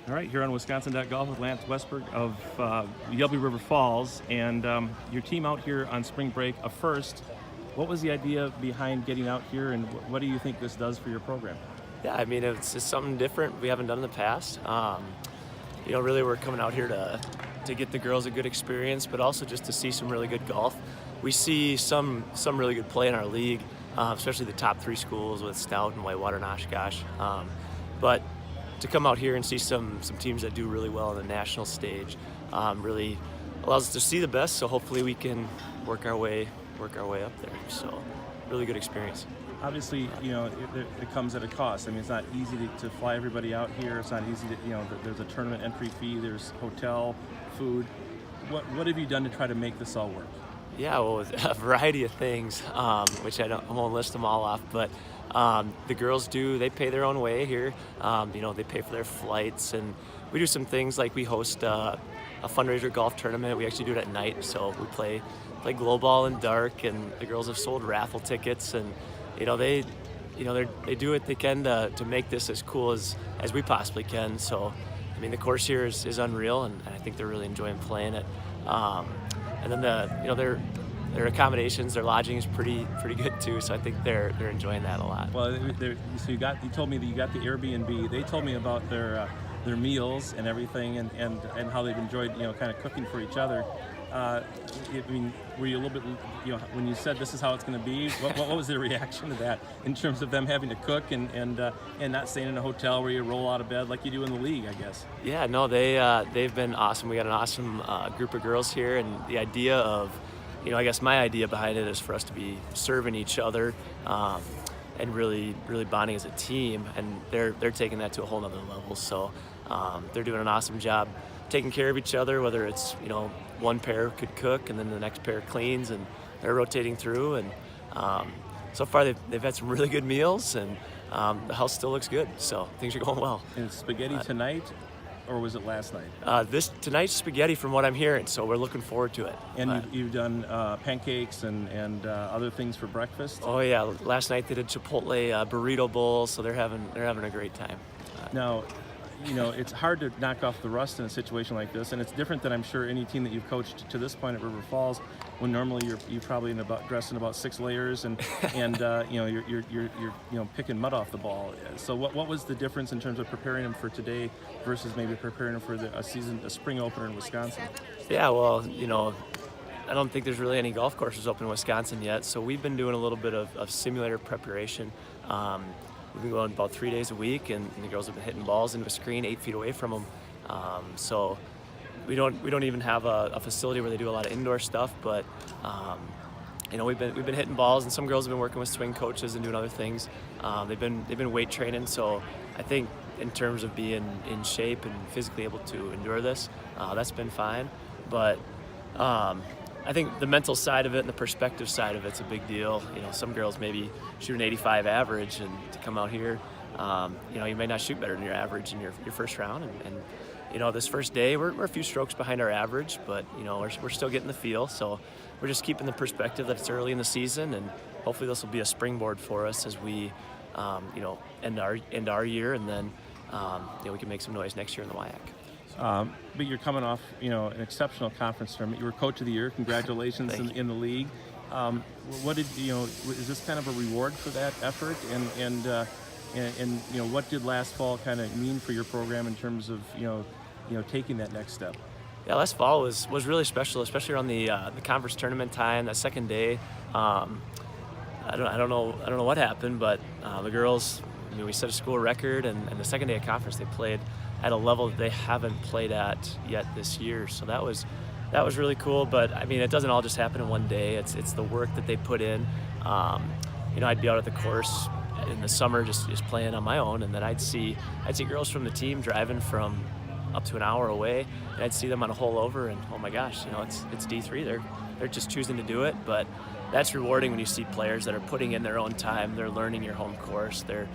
All right, here on Wisconsin.golf with Lance Westberg of Yelby River Falls, and your team out here on spring break, a first. What was the idea behind getting out here, and what do you think this does for your program? Yeah, I mean, it's just something different we haven't done in the past. Really we're coming out here to get the girls a good experience, but also just to see some really good golf. We see some really good play in our league, especially the top three schools with Stout and Whitewater and Oshkosh. But to come out here and see some teams that do really well on the national stage really allows us to see the best. So hopefully we can work our way up there. So really good experience. Obviously, it comes at a cost. I mean, it's not easy to fly everybody out here. It's not easy to, there's a tournament entry fee, there's hotel, food. What have you done to try to make this all work? Yeah, well, with a variety of things, which I won't list them all off, but the girls they pay their own way here. They pay for their flights, and we do some things like we host a fundraiser golf tournament. We actually do it at night, so we play glow ball in dark, and the girls have sold raffle tickets, and they do what they can to make this as cool as we possibly can. So, I mean, the course here is unreal, and I think they're really enjoying playing it. And then their accommodations, their lodging is pretty good too. So I think they're enjoying that a lot. Well, so you told me that you got the Airbnb. They told me about their meals and everything, and how they've enjoyed kind of cooking for each other. I mean, were you a little bit, when you said this is how it's going to be, what was their reaction to that in terms of them having to cook and not staying in a hotel where you roll out of bed like you do in the league, I guess? Yeah, no, they've been awesome. We got an awesome group of girls here, and the idea of, I guess my idea behind it is for us to be serving each other and really bonding as a team, and they're taking that to a whole nother level. So they're doing an awesome job taking care of each other, whether it's, one pair could cook and then the next pair cleans, and they're rotating through. And so far they've had some really good meals, and the house still looks good. So things are going well. And spaghetti tonight, or was it last night? Tonight's spaghetti from what I'm hearing, so we're looking forward to it. And you've done pancakes and other things for breakfast? Oh yeah, last night they did Chipotle burrito bowls, so they're having a great time. Now, it's hard to knock off the rust in a situation like this, and it's different than I'm sure any team that you've coached to this point at River Falls, when normally you're probably dressed in about 6 layers and you're picking mud off the ball. So what was the difference in terms of preparing them for today versus maybe preparing them for a spring opener in Wisconsin? Yeah, well, I don't think there's really any golf courses open in Wisconsin yet, so we've been doing a little bit of simulator preparation. We've been going about 3 days a week, and the girls have been hitting balls into a screen 8 feet away from them. So we don't even have a facility where they do a lot of indoor stuff, but we've been hitting balls, and some girls have been working with swing coaches and doing other things. They've been weight training, so I think in terms of being in shape and physically able to endure this, that's been fine. But I think the mental side of it and the perspective side of it's a big deal. Some girls maybe shoot an 85 average, and to come out here, you may not shoot better than your average in your first round. And this first day, we're a few strokes behind our average, but we're still getting the feel. So we're just keeping the perspective that it's early in the season, and hopefully this will be a springboard for us as we, end our year, and then we can make some noise next year in the WIAC. But you're coming off, an exceptional conference tournament. You were Coach of the Year. Congratulations in the league. What did is this kind of a reward for that effort? And what did last fall kind of mean for your program in terms of taking that next step? Yeah, last fall was really special, especially around the conference tournament time. That second day, I don't know what happened, but the girls, we set a school record, and the second day of conference they played at a level that they haven't played at yet this year. So that was really cool. But I mean, it doesn't all just happen in one day. It's the work that they put in. I'd be out at the course in the summer just playing on my own, and then I'd see girls from the team driving from up to an hour away, and I'd see them on a hole over, and oh my gosh, it's D3. They're just choosing to do it. But that's rewarding when you see players that are putting in their own time. They're learning your home course. They're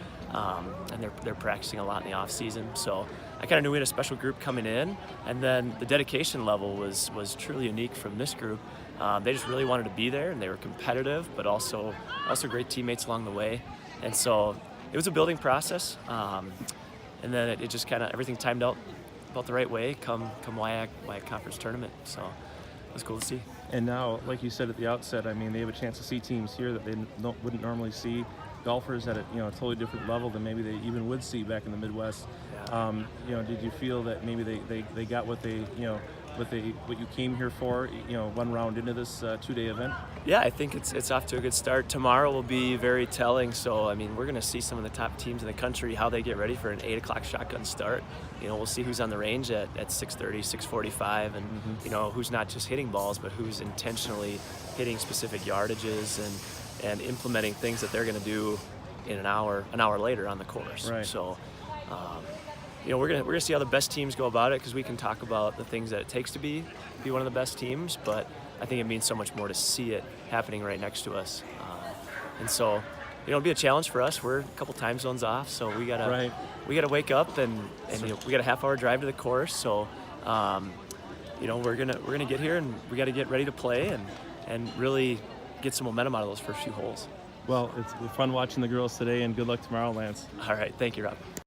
practicing a lot in the off season. So I kind of knew we had a special group coming in, and then the dedication level was truly unique from this group. They just really wanted to be there, and they were competitive, but also great teammates along the way. And so it was a building process. and then it just kind of everything timed out about the right way come WIAC conference tournament. So it was cool to see. And now, like you said at the outset, I mean, they have a chance to see teams here that they wouldn't normally see. Golfers at a a totally different level than maybe they even would see back in the Midwest. Yeah. Did you feel that maybe they got what they what you came here for? One round into this 2-day event. Yeah, I think it's off to a good start. Tomorrow will be very telling. So I mean, we're going to see some of the top teams in the country, how they get ready for an 8 o'clock shotgun start. We'll see who's on the range at 6:30, 6:45, and who's not just hitting balls, but who's intentionally hitting specific yardages and implementing things that they're going to do in an hour later on the course. Right. So, we're gonna see how the best teams go about it, because we can talk about the things that it takes to be one of the best teams, but I think it means so much more to see it happening right next to us. And so, it'll be a challenge for us. We're a couple time zones off, so we gotta wake up and we got a half-hour drive to the course. So, we're gonna get here and we got to get ready to play and really get some momentum out of those first few holes. Well, it's fun watching the girls today, and good luck tomorrow, Lance. All right, thank you, Rob.